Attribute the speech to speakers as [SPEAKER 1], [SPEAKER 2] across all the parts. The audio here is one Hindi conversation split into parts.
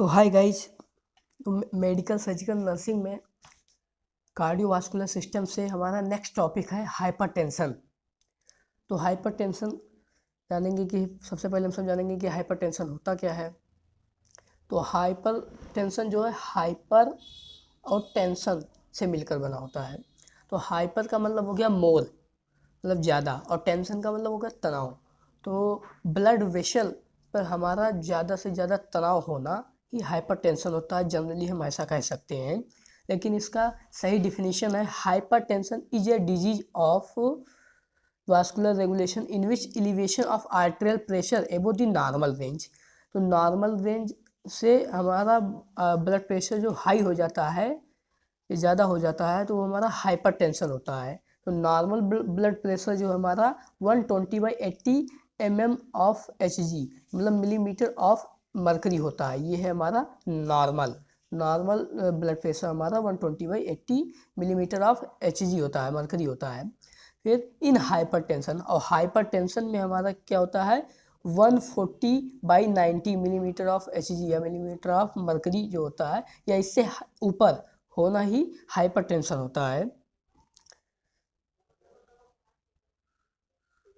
[SPEAKER 1] तो हाय गाइज। तो मेडिकल सर्जिकल नर्सिंग में कार्डियोवास्कुलर सिस्टम से हमारा नेक्स्ट टॉपिक है हाइपरटेंशन। तो हाइपरटेंशन जानेंगे कि सबसे पहले हम सब जानेंगे कि हाइपरटेंशन होता क्या है। तो हाइपरटेंशन जो है हाइपर और टेंशन से मिलकर बना होता है। तो हाइपर का मतलब हो गया मोर, मतलब ज़्यादा, और टेंशन का मतलब हो गया तनाव। तो ब्लड वेसल पर हमारा ज़्यादा से ज़्यादा तनाव होना ही हाइपरटेंशन होता है। जनरली हम ऐसा कह सकते हैं, लेकिन इसका सही डिफिनीशन है hypertension is a disease of vascular regulation in which elevation of arterial pressure एबो द नॉर्मल रेंज। तो नॉर्मल रेंज से हमारा ब्लड प्रेशर जो हाई हो जाता है, ये ज़्यादा हो जाता है, तो वो हमारा हाइपरटेंशन होता है। तो नॉर्मल ब्लड प्रेशर जो हमारा 120/80 mm ऑफ Hg, मतलब मिलीमीटर ऑफ मरकरी होता है। ये है हमारा नॉर्मल ब्लड प्रेशर हमारा 120/80 मिलीमीटर ऑफ Hg होता है, मरकरी होता है। फिर इन हाइपरटेंशन, और हाइपरटेंशन में हमारा क्या होता है 140/90 मिलीमीटर ऑफ Hg या मिलीमीटर ऑफ मरकरी जो होता है, या इससे ऊपर होना ही हाइपरटेंशन होता है।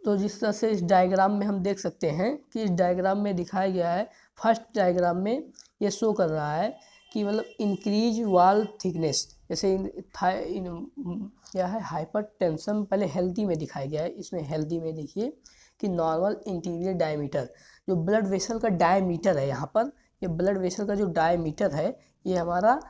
[SPEAKER 1] तो जिस तरह से इस डायग्राम में हम देख सकते हैं कि इस डायग्राम में दिखाया गया है, फर्स्ट डायग्राम में ये शो कर रहा है कि मतलब इंक्रीज वॉल थिकनेस, जैसे क्या है हाइपरटेंशन पहले हेल्दी में दिखाया गया है। इसमें हेल्दी में देखिए कि नॉर्मल इंटीरियर डायमीटर, जो ब्लड वेसल का डायमीटर है, यहाँ पर ये ब्लड वेसल का जो डायमीटर है ये हमारा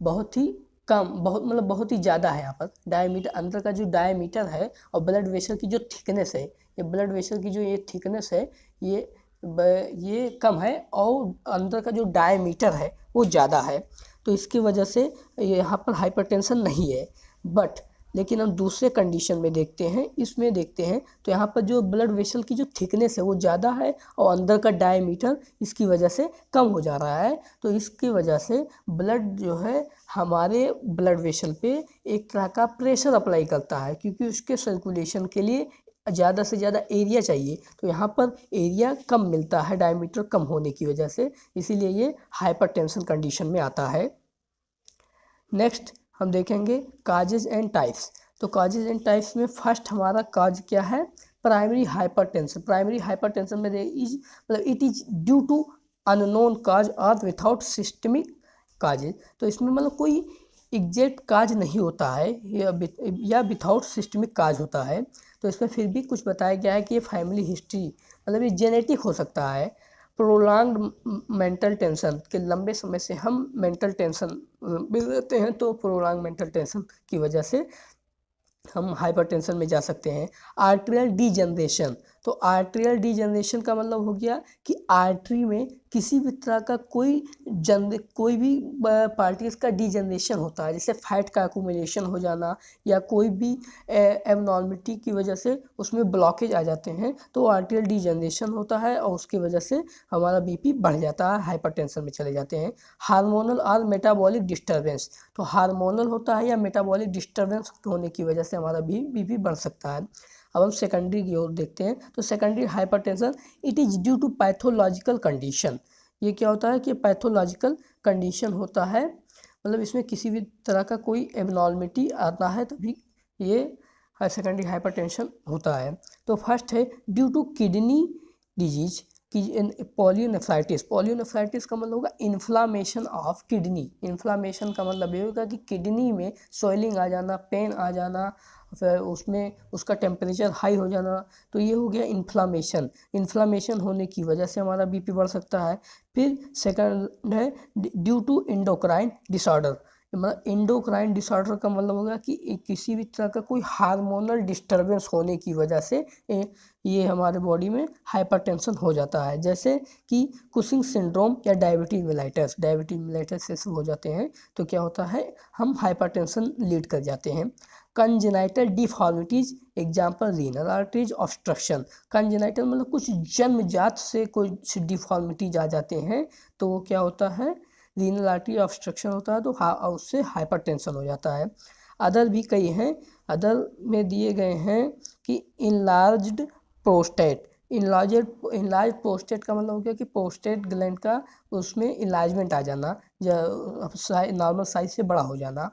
[SPEAKER 1] बहुत ही कम, मतलब बहुत ही ज़्यादा है। यहाँ पर डायमीटर, अंदर का जो डायमीटर है और ब्लड वेसल की जो थिकनेस है, ये ब्लड वेसल की जो ये थिकनेस है ये कम है, और अंदर का जो डायमीटर है वो ज़्यादा है। तो इसकी वजह से यहाँ पर हाइपरटेंशन नहीं है। बट लेकिन हम दूसरे कंडीशन में देखते हैं, इसमें देखते हैं तो यहाँ पर जो ब्लड वेसल की जो थिकनेस है वो ज़्यादा है और अंदर का डायमीटर इसकी वजह से कम हो जा रहा है। तो इसकी वजह से ब्लड जो है हमारे ब्लड वेसल पे एक तरह का प्रेशर अप्लाई करता है, क्योंकि उसके सर्कुलेशन के लिए ज़्यादा से ज़्यादा एरिया चाहिए। तो यहाँ पर एरिया कम मिलता है डायमीटर कम होने की वजह से, इसीलिए ये हाइपरटेंशन कंडीशन में आता है। नेक्स्ट हम देखेंगे काजेज एंड टाइप्स। तो काजेज एंड टाइप्स में फर्स्ट हमारा काज क्या है, प्राइमरी हाइपरटेंशन। प्राइमरी हाइपरटेंशन में मतलब it is due to unknown cause और विथआउट सिस्टमिक काजेज। तो इसमें मतलब कोई एग्जैक्ट काज नहीं होता है या विथआउट सिस्टमिक काज होता है। तो इसमें फिर भी कुछ बताया गया है कि ये फैमिली हिस्ट्री, मतलब ये जेनेटिक हो सकता है। प्रोलॉन्ग्ड मेंटल टेंशन, के लंबे समय से हम मेंटल टेंशन में रहते हैं, तो प्रोलॉन्ग मेंटल टेंशन की वजह से हम हाइपरटेंशन में जा सकते हैं। आर्टेरियल डीजनरेशन, तो आर्टेरियल डीजनरेशन का मतलब हो गया कि आर्टरी में किसी भी तरह का कोई भी पार्टिकल्स का डीजनरेशन होता है, जैसे फैट का अकुमुलेशन हो जाना या कोई भी एबनॉर्मलिटी की वजह से उसमें ब्लॉकेज आ जाते हैं, तो आर्टेरियल डीजनरेशन होता है और उसकी वजह से हमारा बीपी बढ़ जाता है, हाइपरटेंशन में चले जाते हैं। हार्मोनल और मेटाबॉलिक डिस्टर्बेंस, तो हार्मोनल होता है या मेटाबॉलिक डिस्टर्बेंस होने की वजह से हमारा भी बीपी बढ़ सकता है। अब हम सेकेंडरी की ओर देखते हैं। तो secondary hypertension it is due to pathological condition. ये क्या होता है कि पैथोलॉजिकल कंडीशन होता है, मतलब इसमें किसी भी तरह का कोई एबनॉर्मलिटी आता है तभी ये सेकेंडरी हाइपरटेंशन होता है। तो फर्स्ट है ड्यू टू किडनी डिजीज कि पॉलियोनेफ्राइटिस। पॉलियोनेफ्राइटिस का मतलब होगा इन्फ्लामेशन ऑफ किडनी। इन्फ्लामेशन का मतलब ये होगा कि किडनी में स्वेलिंग आ जाना, पेन आ जाना, फिर उसमें उसका टेम्परेचर हाई हो जाना, तो ये हो गया इन्फ्लामेशन। इन्फ्लामेशन होने की वजह से हमारा बीपी बढ़ सकता है। फिर सेकंड है ड्यू टू इंडोक्राइन डिसऑर्डर। मतलब इंडोक्राइन डिसऑर्डर का मतलब होगा कि किसी भी तरह का कोई हार्मोनल डिस्टर्बेंस होने की वजह से ये हमारे बॉडी में हाइपरटेंशन हो जाता है, जैसे कि कुशिंग सिंड्रोम या डायबिटीज मेलाइटस। डायबिटीज मेलाइटस से सब हो जाते हैं, तो क्या होता है हम हाइपरटेंशन लीड कर जाते हैं। Congenital deformities example renal arteries obstruction. Congenital मतलब कुछ जन्मजात से कुछ डिफॉर्मिटीज आ जाते हैं, तो वो क्या होता है रीनल आर्टरी ऑब्स्ट्रक्शन होता है, तो उससे हाइपरटेंशन हो जाता है। अदर भी कई हैं, अदर में दिए गए हैं कि इनलार्ज्ड प्रोस्टेट। इनलार्ज प्रोस्टेट का मतलब हो गया कि प्रोस्टेट ग्लैंड का उसमें इनलार्जमेंट आ जाना, नॉर्मल साइज से बड़ा हो जाना,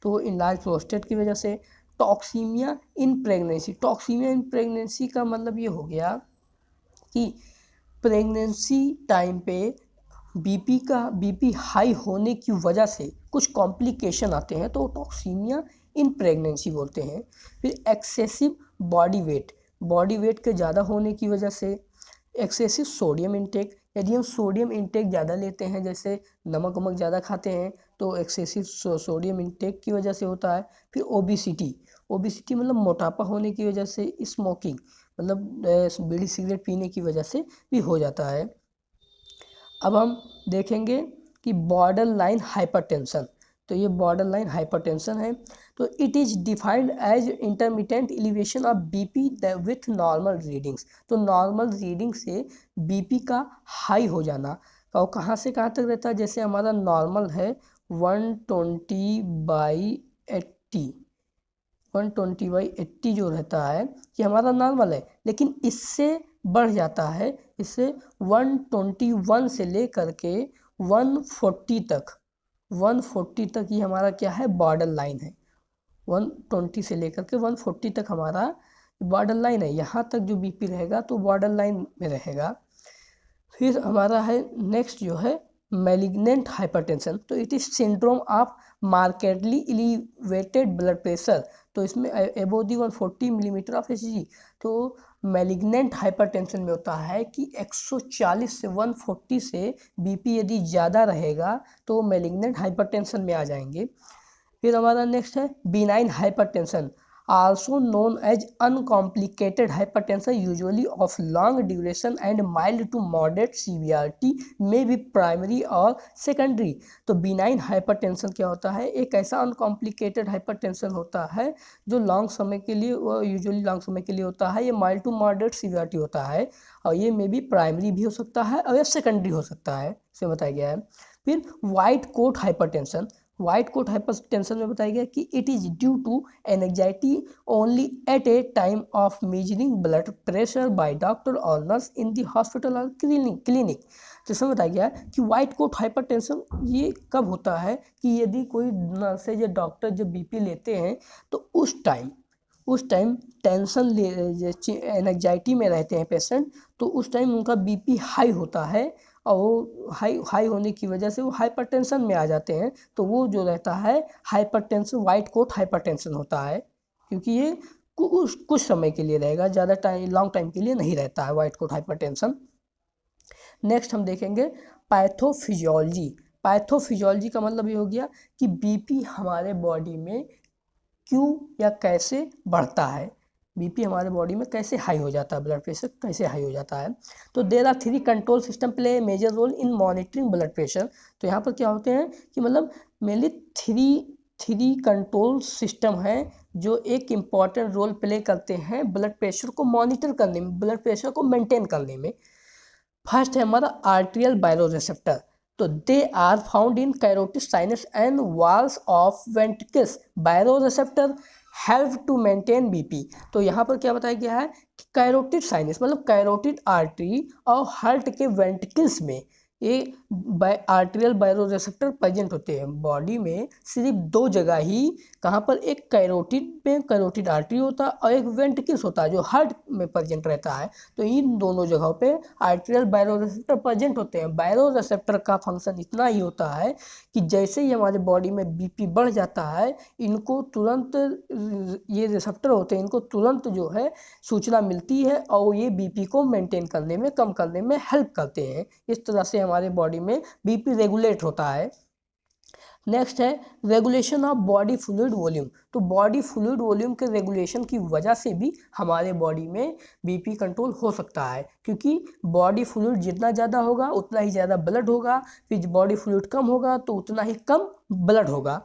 [SPEAKER 1] तो इनलार्ज प्रोस्टेट की वजह से। टॉक्सीमिया इन प्रेगनेंसी का मतलब ये हो गया कि प्रेगनेंसी टाइम पे बीपी हाई होने की वजह से कुछ कॉम्प्लिकेशन आते हैं, तो टॉक्सीमिया इन प्रेगनेंसी बोलते हैं। फिर एक्सेसिव बॉडी वेट के ज़्यादा होने की वजह से। एक्सेसिव सोडियम इंटेक, यदि हम सोडियम इंटेक ज़्यादा लेते हैं, जैसे नमक वमक ज़्यादा खाते हैं, तो एक्सेसिव सोडियम इंटेक की वजह से होता है। फिर ओबिसिटी मतलब मोटापा होने की वजह से। स्मोकिंग मतलब बीड़ी सिगरेट पीने की वजह से भी हो जाता है। अब हम देखेंगे कि बॉर्डर लाइन हाइपरटेंशन, तो ये बॉर्डर लाइन हाइपरटेंशन है। तो it is defined as intermittent elevation of BP with normal readings, तो नॉर्मल रीडिंग से बीपी का हाई हो जाना। और कहाँ से कहाँ तक रहता है, जैसे हमारा नॉर्मल है 120/80, 120/80 जो रहता है ये हमारा नॉर्मल है, लेकिन इससे बढ़ जाता है, इससे 121 से लेकर के 140 तक ये हमारा क्या है, बॉर्डर लाइन है। 120 से लेकर के 140 तक हमारा बॉर्डर लाइन है, यहाँ तक जो बीपी रहेगा तो बॉर्डर लाइन में रहेगा। फिर हमारा है नेक्स्ट जो है मैलिग्नेंट हाइपरटेंशन, तो it is syndrome of markedly elevated blood pressure, तो इसमें above the 140 millimetre of Hg. तो मैलिग्नेंट हाइपरटेंशन में होता है कि 140 से 140 से बीपी यदि ज़्यादा रहेगा तो मैलिग्नेंट हाइपरटेंशन में आ जाएंगे। फिर हमारा नेक्स्ट है benign hypertension, also known as uncomplicated hypertension, usually of long duration and mild to moderate severity, may be primary और secondary। तो बिनाइन हाइपरटेंशन क्या होता है, एक ऐसा अनकॉम्प्लिकेटेड हाइपरटेंशन होता है जो लॉन्ग समय के लिए, यूजुअली लॉन्ग समय के लिए होता है, ये माइल्ड टू मॉडरेट सीवियरिटी होता है, और ये मे बी प्राइमरी भी हो सकता है और या सेकेंडरी हो सकता है, इसे बताया गया है। फिर वाइट कोट हाइपरटेंशन में बताया गया कि it is due to anxiety only at a time of measuring blood pressure by doctor और नर्स इन द हॉस्पिटल और क्लिनिक। जिसमें बताया गया कि वाइट कोट हाइपरटेंशन ये कब होता है कि यदि कोई नर्स या डॉक्टर जब बीपी लेते हैं तो उस टाइम टेंशन एंजाइटी में रहते हैं पेशेंट, तो उस टाइम उनका बीपी हाई होता है और वो हाई होने की वजह से वो हाइपरटेंशन में आ जाते हैं, तो वो जो रहता है हाइपरटेंशन वाइट कोट हाइपरटेंशन होता है, क्योंकि ये कुछ समय के लिए रहेगा, ज़्यादा टाइम लॉन्ग टाइम के लिए नहीं रहता है वाइट कोट हाइपरटेंशन। नेक्स्ट हम देखेंगे पैथोफिजियोलॉजी का मतलब ये हो गया कि बीपी हमारे बॉडी में क्यों या कैसे बढ़ता है, बीपी हमारे बॉडी में कैसे हाई हो जाता है, ब्लड प्रेशर कैसे हाई हो जाता है। तो there are 3 control system play major role in monitoring blood pressure, तो यहाँ पर क्या होते हैं कि मतलब मेनली थ्री कंट्रोल सिस्टम हैं जो एक इम्पॉर्टेंट रोल प्ले करते हैं ब्लड प्रेशर को मॉनिटर करने में, ब्लड प्रेशर को मेंटेन करने में। फर्स्ट है हमारा आर्टेरियल बायोरिसेप्टर, तो they are found in carotid sinus and walls of ventricles. Baroreceptor help to maintain BP, तो यहाँ पर क्या बताया गया है कि कैरोटिड साइनस मतलब कैरोटिड आर्टरी और हार्ट के वेंट्रिकल्स में ये आर्टेरियल बायोरिसेप्टर प्रेजेंट होते हैं। बॉडी में सिर्फ 2 जगह ही, कहाँ पर, एक कैरोटिड आर्टरी होता है और एक वेंट्रिकल्स होता है जो हार्ट में प्रेजेंट रहता है, तो इन दोनों जगहों पे आर्टेरियल बायोरिसेप्टर प्रेजेंट होते हैं। बायोरिसेप्टर का फंक्शन इतना ही होता है कि जैसे ही हमारे बॉडी में बीपी बढ़ जाता है, इनको तुरंत, ये रिसेप्टर होते हैं, इनको तुरंत जो है सूचना मिलती है और ये बीपी को मेंटेन करने में, कम करने में हेल्प करते हैं। इस तरह से हमारे बॉडी में बीपी रेगुलेट होता है। नेक्स्ट है regulation of body fluid volume, तो बॉडी फ्लूइड वॉल्यूम के रेगुलेशन की वजह से भी हमारे बॉडी में बीपी कंट्रोल हो सकता है, क्योंकि बॉडी फ्लूइड जितना ज़्यादा होगा उतना ही ज़्यादा ब्लड होगा, फिर बॉडी फ्लूइड कम होगा तो उतना ही कम ब्लड होगा।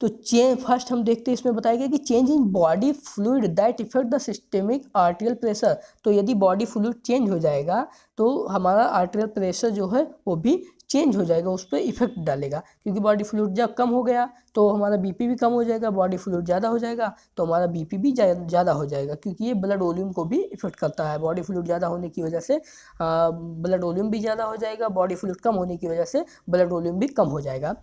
[SPEAKER 1] तो फर्स्ट हम देखते हैं, इसमें बताया गया कि change in body fluid that effect the systemic arterial pressure, तो यदि बॉडी फ्लूइड चेंज हो जाएगा तो हमारा आर्टेरियल प्रेशर जो है वो भी चेंज हो जाएगा, उस पर इफेक्ट डालेगा, क्योंकि बॉडी फ्लूइड जब कम हो गया तो हमारा बीपी भी कम हो जाएगा, बॉडी फ्लूइड ज़्यादा हो जाएगा तो हमारा बीपी भी ज़्यादा हो जाएगा, क्योंकि ये ब्लड वॉल्यूम को भी इफेक्ट करता है। बॉडी फ्लूइड ज़्यादा होने की वजह से ब्लड वॉल्यूम भी ज़्यादा हो जाएगा, बॉडी फ्लूइड कम होने की वजह से ब्लड वॉल्यूम भी कम हो जाएगा।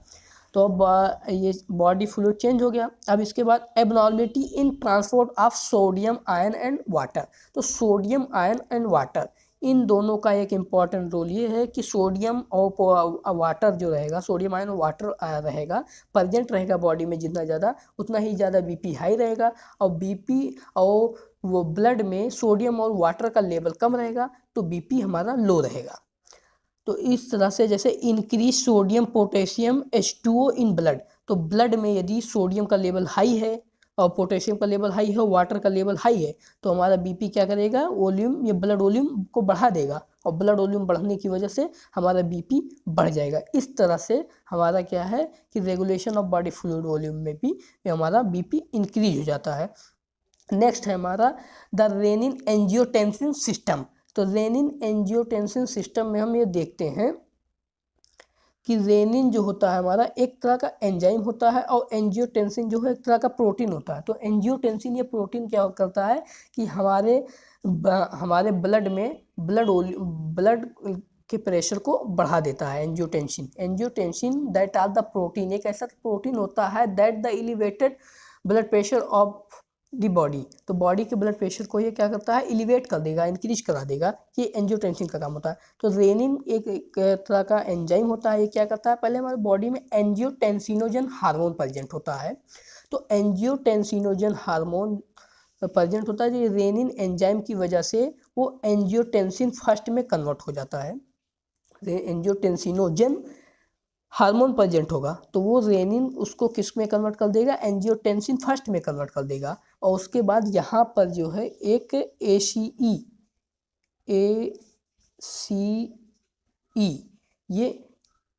[SPEAKER 1] तो अब ये बॉडी फ्लूइड चेंज हो गया। अब इसके बाद abnormality in transport of sodium ion and water. तो सोडियम आयन एंड वाटर, इन दोनों का एक इम्पॉर्टेंट रोल ये है कि सोडियम और वाटर जो रहेगा, सोडियम आयन और वाटर रहेगा, प्रेजेंट रहेगा बॉडी में जितना ज़्यादा, उतना ही ज़्यादा बीपी हाई रहेगा, और बीपी और वो ब्लड में सोडियम और वाटर का लेवल कम रहेगा तो बीपी हमारा लो रहेगा। तो इस तरह से जैसे increase sodium potassium H2O in blood, तो ब्लड में यदि सोडियम का लेवल हाई है और पोटेशियम का लेवल हाई है, वाटर का लेवल हाई है, तो हमारा बीपी क्या करेगा, वॉल्यूम, ये ब्लड वॉल्यूम को बढ़ा देगा, और ब्लड वॉल्यूम बढ़ने की वजह से हमारा बीपी बढ़ जाएगा। इस तरह से हमारा क्या है कि regulation of body fluid volume में भी हमारा बीपी इंक्रीज हो जाता है। नेक्स्ट है हमारा द रेनिन एंजियोटेंसिन सिस्टम। तो रेनिन एंजियोटेंसिन सिस्टम में हम ये देखते हैं कि रेनिन जो होता है हमारा एक तरह का एंजाइम होता है, और एंजियोटेंसिन जो है एक तरह का प्रोटीन होता है। तो एंजियोटेंसिन ये प्रोटीन क्या करता है कि हमारे ब्लड में ब्लड के प्रेशर को बढ़ा देता है। Angiotensin that are the protein, एक ऐसा प्रोटीन होता है that the elevated blood pressure of the body. तो बॉडी के ब्लड प्रेशर को ये क्या करता है, एलिवेट कर देगा, इंक्रीज करा देगा, ये एंजियोटेंसिन का काम होता है। तो रेनिन एक तरह का एंजाइम होता है, ये क्या करता है, पहले हमारे बॉडी में एंजियोटेंसिनोजन हार्मोन प्रेजेंट होता है। तो एंजियोटेंसिनोजन हार्मोन प्रेजेंट होता है, जो रेनिन एंजाइम की वजह से वो एंजियोटेंसिन फर्स्ट में कन्वर्ट हो जाता है। एंजियोटेंसिनोजन हार्मोन प्रेजेंट होगा तो वो रेनिन उसको किस में कन्वर्ट कर देगा, एंजियोटेंसिन फर्स्ट में कन्वर्ट कर देगा, और उसके बाद यहाँ पर जो है एक ACE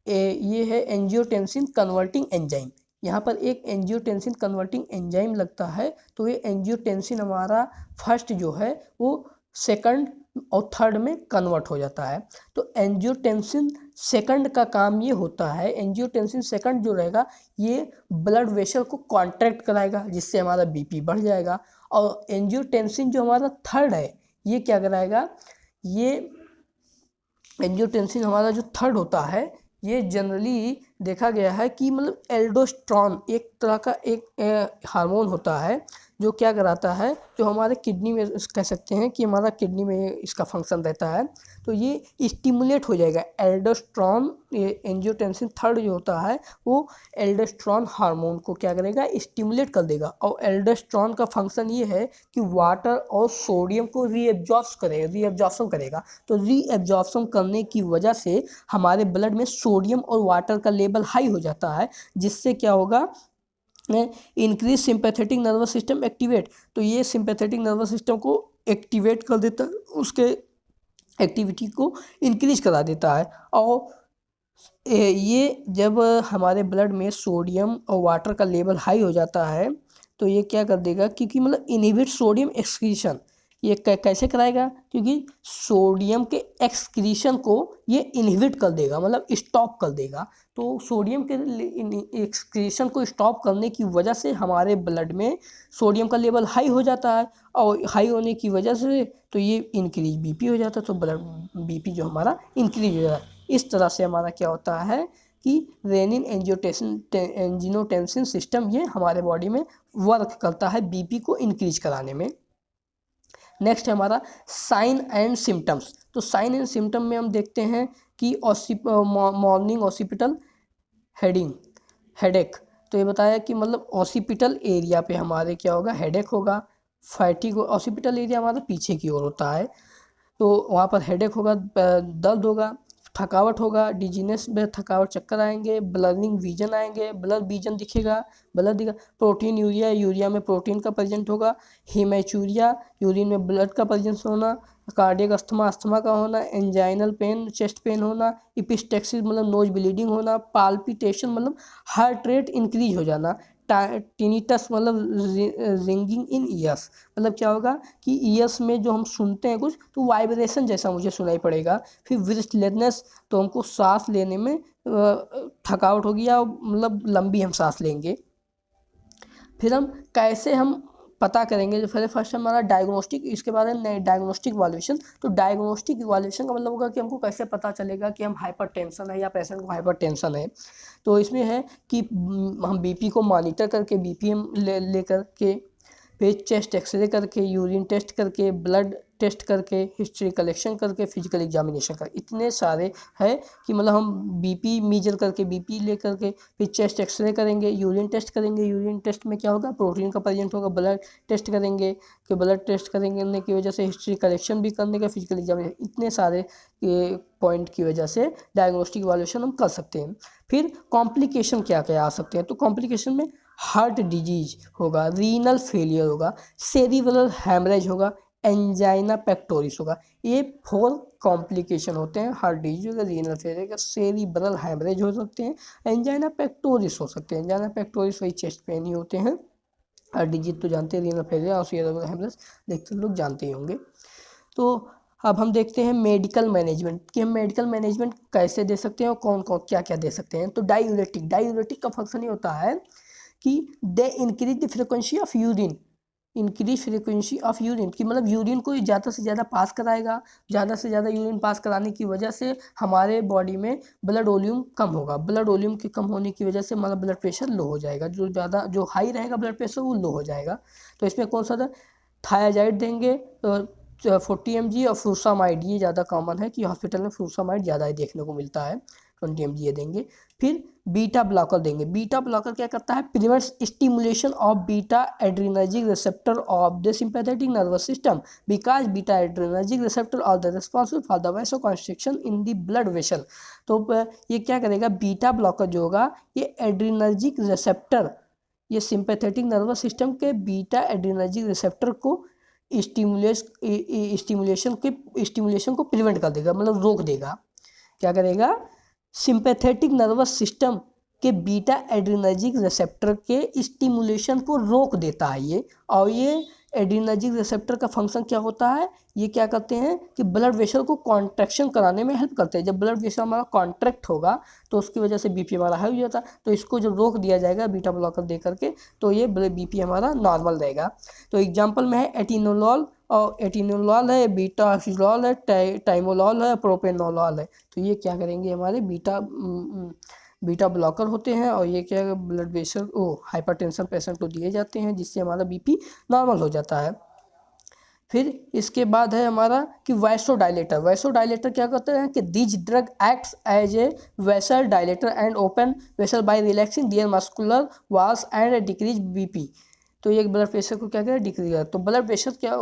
[SPEAKER 1] ये है एंजियोटेंसिन कन्वर्टिंग एंजाइम। यहाँ पर एक एंजियोटेंसिन कन्वर्टिंग एंजाइम लगता है, तो ये एंजियोटेंसिन हमारा फर्स्ट जो है वो सेकंड और थर्ड में कन्वर्ट हो जाता है। तो एंजियोटेंसिन सेकंड का काम ये होता है, एंजियोटेंसिन सेकंड जो रहेगा ये ब्लड वेसल को कॉन्ट्रैक्ट कराएगा, जिससे हमारा बीपी बढ़ जाएगा। और एंजियोटेंसिन जो हमारा थर्ड है ये क्या कराएगा, ये एंजियोटेंसिन हमारा जो थर्ड होता है ये जनरली देखा गया है कि मतलब एल्डोस्ट्रॉन एक तरह का एक हार्मोन होता है जो क्या कराता है, जो हमारे किडनी में कह सकते हैं कि हमारा किडनी में इसका फंक्शन रहता है, तो ये स्टिमुलेट हो जाएगा। एल्डोस्ट्रॉन, एंजियोटेंसिन थर्ड जो होता है वो एल्डोस्ट्रॉन हार्मोन को क्या करेगा, स्टिमुलेट कर देगा। और एल्डोस्ट्रॉन का फंक्शन ये है कि वाटर और सोडियम को रीएब्जॉर्प्शन करेगा। तो रीएब्जॉर्प्शन करने की वजह से हमारे ब्लड में सोडियम और वाटर का लेवल हाई हो जाता है, जिससे क्या होगा, increase sympathetic nervous system activate. तो ये सिंपैथेटिक नर्वस सिस्टम को एक्टिवेट कर देता है, उसके एक्टिविटी को इंक्रीज करा देता है। और ये जब हमारे ब्लड में सोडियम और वाटर का लेवल हाई हो जाता है तो ये क्या कर देगा, क्योंकि मतलब इनहिबिट सोडियम एक्सक्रीशन, ये कैसे कराएगा, क्योंकि सोडियम के एक्सक्रीशन को ये इनहिबिट कर देगा, मतलब स्टॉप कर देगा। तो सोडियम के एक्सक्रीशन को स्टॉप करने की वजह से हमारे ब्लड में सोडियम का लेवल हाई हो जाता है, और हाई होने की वजह से तो ये इंक्रीज बीपी हो जाता है, तो ब्लड बीपी जो हमारा इंक्रीज हो जाता है। इस तरह से हमारा क्या होता है कि रेनिन एंजियोटेंसिन सिस्टम ये हमारे बॉडी में वर्क करता है बीपी को इंक्रीज कराने में। नेक्स्ट है हमारा साइन एंड सिम्टम्स। तो साइन एंड सिम्टम में हम देखते हैं कि मॉर्निंग ऑसिपिटल हेडेक। तो ये बताया कि मतलब ऑसिपिटल एरिया पे हमारे क्या होगा, हेडेक होगा, फैटिग। ऑसिपिटल एरिया हमारा पीछे की ओर होता है, तो वहाँ पर हेडेक होगा, दर्द होगा, थकावट होगा, डिजीनेस में थकावट, चक्कर आएंगे, ब्लरिंग विजन आएंगे, ब्लर विजन दिखेगा, प्रोटीन यूरिया में प्रोटीन का प्रेजेंट होगा, हीमैचूरिया यूरिन में ब्लड का प्रेजेंस होना, कार्डियक अस्थमा का होना, एंजाइनल पेन चेस्ट पेन होना, इपिस्टेक्सिस मतलब नोज ब्लीडिंग होना, पाल्पिटेशन मतलब हार्ट रेट इंक्रीज हो जाना, टिनिटस मतलब रिंगिंग इन ईयर्स, मतलब क्या होगा कि ईयर्स में जो हम सुनते हैं कुछ तो वाइब्रेशन जैसा मुझे सुनाई पड़ेगा। फिर ब्रीथलेसनेस, तो हमको सांस लेने में थकावट होगी या मतलब लंबी हम सांस लेंगे। फिर हम कैसे हम पता करेंगे, जो पहले फर्स्ट हमारा डायग्नोस्टिक, इसके बारे में डायग्नोस्टिक इवैल्यूएशन। तो डायग्नोस्टिक इवैल्यूएशन का मतलब होगा कि हमको कैसे पता चलेगा कि हम हाइपर टेंशन है या पेशेंट को हाइपर टेंशन है। तो इसमें है कि हम बीपी को मॉनिटर करके, बीपीएम ले करके, फिर चेस्ट एक्सरे करके, यूरिन टेस्ट करके, ब्लड टेस्ट करके, हिस्ट्री कलेक्शन करके, फिजिकल एग्जामिनेशन कर, इतने सारे है कि मतलब हम बीपी मेजर करके, बीपी ले करके, फिर चेस्ट एक्सरे करेंगे, यूरिन टेस्ट करेंगे, यूरिन टेस्ट में क्या होगा प्रोटीन का प्रेजेंट होगा, ब्लड टेस्ट करेंगे कि ब्लड टेस्ट करेंगे की वजह से हिस्ट्री कलेक्शन भी करने का, फिजिकल एग्जामिनेशन, इतने सारे पॉइंट की वजह से डायग्नोस्टिक इवैल्यूएशन हम कर सकते हैं। फिर कॉम्प्लिकेशन क्या क्या आ सकते हैं, तो कॉम्प्लिकेशन में हार्ट डिजीज होगा, रीनल फेलियर होगा, सेरिब्रल हैमरेज होगा, एंजाइना पेक्टोरिस होगा। ये 4 कॉम्प्लिकेशन होते हैं। हार्ट डिजीज होगा, रीनल फेलियर का, सेरिब्रल हैमरेज हो सकते हैं, एंजाइना पेक्टोरिस हो सकते हैं। एंजाइना पेक्टोरिस वही चेस्ट पेन ही होते हैं। हार्ट डिजीज तो जानते हैं, रीनल फेलियर और सेरिब्रल हैमरेज देखते लोग जानते ही होंगे। तो अब हम देखते हैं मेडिकल मैनेजमेंट, कि हम मेडिकल मैनेजमेंट कैसे दे सकते हैं और कौन कौन क्या क्या दे सकते हैं। तो डायूरेटिक का फंक्शन ये होता है कि they increase the frequency of urine, increase frequency of urine, कि मतलब यूरिन को ज़्यादा से ज़्यादा पास कराएगा। ज़्यादा से ज़्यादा यूरिन पास कराने की वजह से हमारे बॉडी में ब्लड वॉल्यूम कम होगा। ब्लड वॉल्यूम के कम होने की वजह से हमारा ब्लड प्रेशर लो हो जाएगा, जो हाई रहेगा ब्लड प्रेशर वो लो हो जाएगा। तो इसमें कौन सा था, थायाजाइड देंगे 40 mg और फ्रूसामाइड, ये ज़्यादा कॉमन है कि हॉस्पिटल में फ्रूसामाइड ज़्यादा ही देखने को मिलता है, 20 mg ये देंगे। फिर बीटा ब्लॉकर देंगे। बीटा ब्लॉकर क्या करता है, prevents stimulation of beta adrenergic receptor of the sympathetic nervous system, because beta adrenergic receptor are the responsible for the vasoconstriction in the blood vessel. तो ये क्या करेगा, बीटा ब्लॉकर जो होगा ये एड्रेनर्जिक रिसेप्टर, ये सिंपैथेटिक नर्वस सिस्टम के बीटा एड्रेनर्जिक रिसेप्टर को स्टिमुलेशन को प्रिवेंट कर देगा, मतलब रोक देगा। क्या करेगा, सिंपैथेटिक नर्वस सिस्टम के बीटा एड्रेनर्जिक रिसेप्टर के स्टिमुलेशन को रोक देता है ये। और ये एड्रेनर्जिक रिसेप्टर का फंक्शन क्या होता है, ये क्या करते हैं कि ब्लड वेसल को कॉन्ट्रैक्शन कराने में हेल्प करते हैं। जब ब्लड वेसल हमारा कॉन्ट्रैक्ट होगा तो उसकी वजह से बीपी हमारा हाई हो जाता है। तो इसको जब रोक दिया जाएगा बीटा ब्लॉकर दे करके, तो ये बीपी हमारा नॉर्मल रहेगा। तो एग्जाम्पल में है एटिनोलॉल, और एटिनोलॉल है, बीटा ऑक्सीलॉल है, टाइमोलॉल है, प्रोपेनोलॉल है। तो ये क्या करेंगे, हमारे बीटा ब्लॉकर होते हैं। और ये क्या ब्लड प्रेशर हाइपरटेंशन पेशेंट को दिए जाते हैं, जिससे हमारा बीपी नॉर्मल हो जाता है। फिर इसके बाद है हमारा कि वैसोडाइलेटर क्या करते हैं कि this drug acts as a vessel dilator and open vessel by relaxing their muscular walls and decrease BP. तो ये ब्लड प्रेशर को क्या करें, डिक्रीज करें। तो ब्लड प्रेशर क्या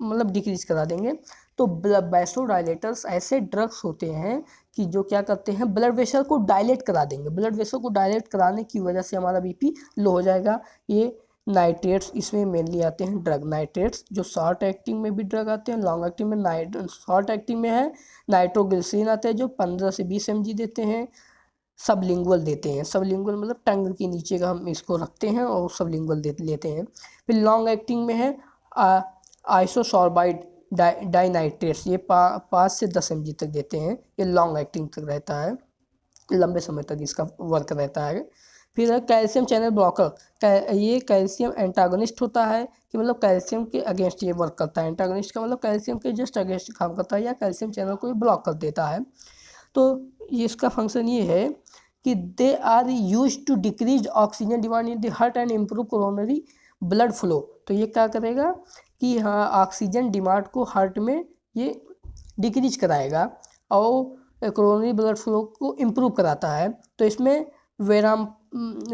[SPEAKER 1] मतलब डिक्रीज करा देंगे। तो वैसोडाइलेटर्स ऐसे ड्रग्स होते हैं कि जो क्या करते हैं, ब्लड वेसल को डायलेट करा देंगे। ब्लड वेसल को डायलेट कराने की वजह से हमारा बीपी लो हो जाएगा। ये नाइट्रेट्स इसमें मेनली आते हैं, ड्रग नाइट्रेट्स जो शॉर्ट एक्टिंग में भी ड्रग आते हैं, लॉन्ग एक्टिंग में शॉर्ट एक्टिंग में है नाइट्रोग्लिसरीन आते हैं जो 15 से 20 mg देते हैं। सबलिंगुअल देते हैं, सबलिंगुअल मतलब टंग के नीचे का हम इसको रखते हैं और सबलिंगुअल लेते हैं। फिर लॉन्ग एक्टिंग में है आइसोसॉर्बाइड डाइनाइट्रेट्स, ये 5 से 10 mg तक देते हैं। ये लॉन्ग एक्टिंग तक रहता है, लंबे समय तक इसका वर्क रहता है। फिर है कैल्शियम चैनल ब्लॉकर, ये कैल्शियम एंटागोनिस्ट होता है कि मतलब कैल्शियम के अगेंस्ट ये वर्क करता है। एंटागोनिस्ट का मतलब कैल्शियम के जस्ट अगेंस्ट काम करता है या कैल्शियम चैनल को ब्लॉक कर देता है। तो इसका फंक्शन ये है कि they are use to decrease oxygen demand in the heart and improve coronary blood flow. तो ये क्या करेगा कि हाँ ऑक्सीजन डिमांड को हार्ट में ये डिक्रीज कराएगा और कोरोनरी ब्लड फ्लो को इम्प्रूव कराता है। तो इसमें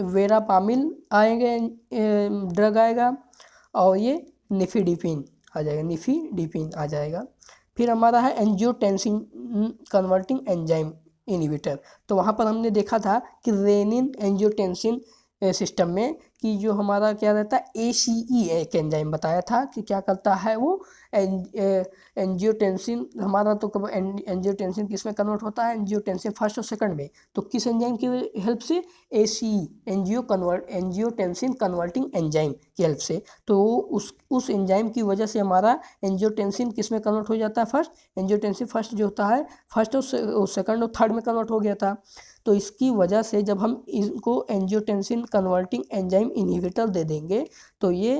[SPEAKER 1] वेरापामिल आएंगे, ड्रग आएगा, और ये निफिडिपिन आ जाएगा। फिर हमारा है एंजियोटेंसिन कन्वर्टिंग एंजाइम इनहिबिटर। तो वहाँ पर हमने देखा था कि रेनिन एंजियोटेंसिन सिस्टम में कि जो हमारा क्या रहता है ACE एक एंजाइम बताया था कि क्या करता है वो एंजियोटेंसिन हमारा तो कब एंजियोटेंसिन किस में कन्वर्ट होता है एंजियोटेंसिन फर्स्ट और सेकंड में, तो किस एंजाइम की हेल्प से ACE एंजियोटेंसिन कन्वर्टिंग एंजाइम की हेल्प से। तो उस एंजाइम की वजह से हमारा एंजियोटेंसिन किस में कन्वर्ट हो जाता है फर्स्ट, एंजियोटेंसिन फर्स्ट जो होता है फर्स्ट और सेकंड और थर्ड में कन्वर्ट हो गया था। तो इसकी वजह से जब हम इनको एंजियोटेंसिन कन्वर्टिंग एंजाइम इनहिबिटर दे देंगे तो ये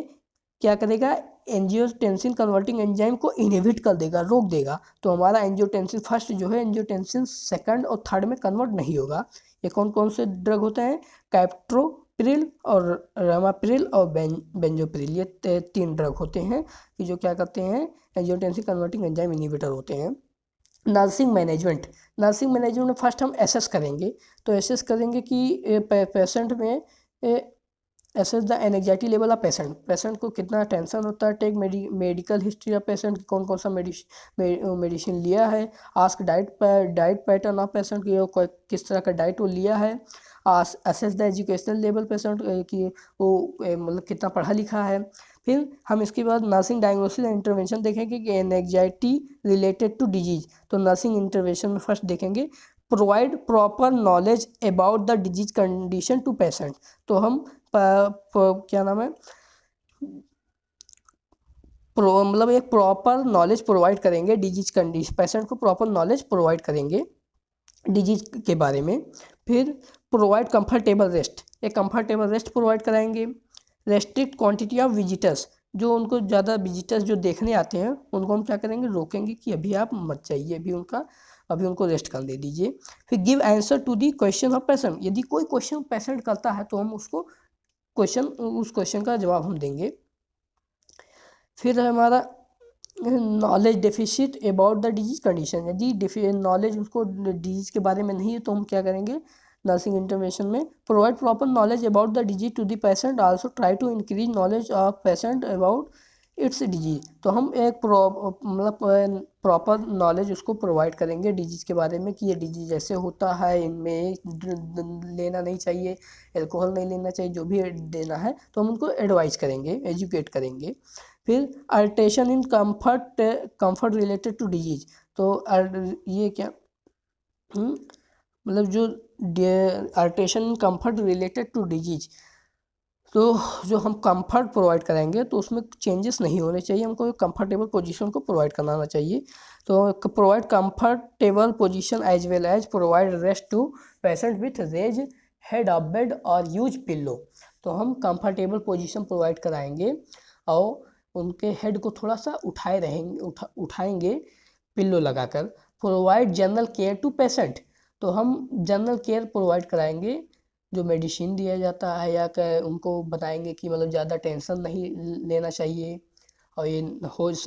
[SPEAKER 1] क्या करेगा एंजियोटेंसिन कन्वर्टिंग एंजाइम को इनहिबिट कर देगा, रोक देगा। तो हमारा एंजियोटेंसिन फर्स्ट जो है एंजियोटेंसिन सेकंड और थर्ड में कन्वर्ट नहीं होगा। ये कौन कौन से ड्रग होते हैं, कैप्टोप्रिल और रामाप्रिल और बेंजोप्रिल, ये 3 ड्रग होते हैं कि जो क्या करते हैं एंजियोटेंसिन कन्वर्टिंग एंजाइम इनहिबिटर होते हैं। नर्सिंग मैनेजमेंट में फर्स्ट हम एसेस करेंगे। तो एसेस करेंगे कि पेशेंट में assess the anxiety level of patient को कितना टेंशन होता है, take medical history of patient, कौन कौन सा मेडिसिन लिया है, ask diet pattern of patient की किस तरह का डाइट वो लिया है, assess the educational level patient कि वो मतलब कितना पढ़ा लिखा है। फिर हम इसके बाद नर्सिंग डायग्नोसिस एंड इंटरवेंशन देखेंगे कि एंजाइटी रिलेटेड टू डिजीज। तो नर्सिंग इंटरवेंशन में फर्स्ट देखेंगे provide proper knowledge about the disease condition to patient. तो हम क्या नाम है मतलब एक प्रॉपर नॉलेज प्रोवाइड करेंगे डिजीज कंडीशन, पेशेंट को प्रॉपर नॉलेज प्रोवाइड करेंगे डिजीज के बारे में। फिर प्रोवाइड कंफर्टेबल रेस्ट, एक कंफर्टेबल रेस्ट प्रोवाइड कराएंगे। रेस्ट्रिक्ट क्वांटिटी ऑफ विजिटर्स, जो उनको ज़्यादा विजिटर्स जो देखने आते हैं उनको हम क्या करेंगे रोकेंगे कि अभी आप मत जाइए, अभी उनको रेस्ट कर दे दीजिए। फिर give answer to the question of patient, यदि कोई क्वेश्चन पेशेंट करता है तो हम उस क्वेश्चन का जवाब हम देंगे। फिर हमारा knowledge deficit about the disease condition, यदि नॉलेज उसको डिजीज के बारे में नहीं है तो हम क्या करेंगे नर्सिंग इंटरवेंशन में provide proper knowledge about the disease to the patient, also try to increase knowledge of patient about its disease. तो हम एक मतलब प्रॉपर नॉलेज उसको प्रोवाइड करेंगे डिजीज के बारे में कि ये डिजीज ऐसे होता है, इनमें लेना नहीं चाहिए, एल्कोहल नहीं लेना चाहिए, जो भी देना है तो हम उनको एडवाइस करेंगे, एजुकेट करेंगे। फिर alteration in comfort related to disease, तो ये क्या मतलब जो alteration in comfort related to disease, तो जो हम कंफर्ट प्रोवाइड कराएंगे तो उसमें चेंजेस नहीं होने चाहिए, हमको कंफर्टेबल पोजीशन को प्रोवाइड कराना चाहिए। तो provide comfortable position as well as provide rest to patient with raise head of bed और यूज पिल्लो। तो हम कंफर्टेबल पोजीशन प्रोवाइड कराएंगे और उनके हेड को थोड़ा सा उठाएंगे पिल्लो लगाकर। Provide general care to patient, तो हम जनरल केयर प्रोवाइड कराएंगे, जो मेडिसिन दिया जाता है या उनको बताएंगे कि मतलब ज़्यादा टेंशन नहीं लेना चाहिए और ये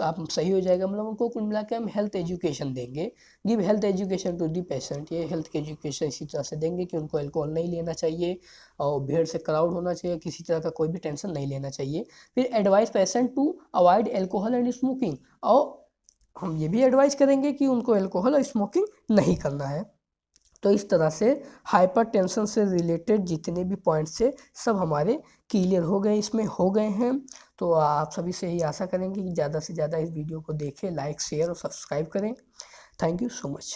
[SPEAKER 1] आप सही हो जाएगा, मतलब उनको कुल मिला के हम हेल्थ एजुकेशन देंगे। Give health education to the patient, ये हेल्थ के एजुकेशन इसी तरह से देंगे कि उनको अल्कोहल नहीं लेना चाहिए और भीड़ से क्राउड होना चाहिए, किसी तरह का कोई भी टेंशन नहीं लेना चाहिए। फिर advise patient to avoid alcohol and smoking, और हम ये भी एडवाइस करेंगे कि उनको अल्कोहल और स्मोकिंग नहीं करना है। तो इस तरह से हाइपर टेंशन से रिलेटेड जितने भी पॉइंट्स थे सब हमारे क्लियर हो गए, इसमें हो गए हैं। तो आप सभी से यही आशा करेंगे कि ज़्यादा से ज़्यादा इस वीडियो को देखें, लाइक शेयर और सब्सक्राइब करें। Thank you so much.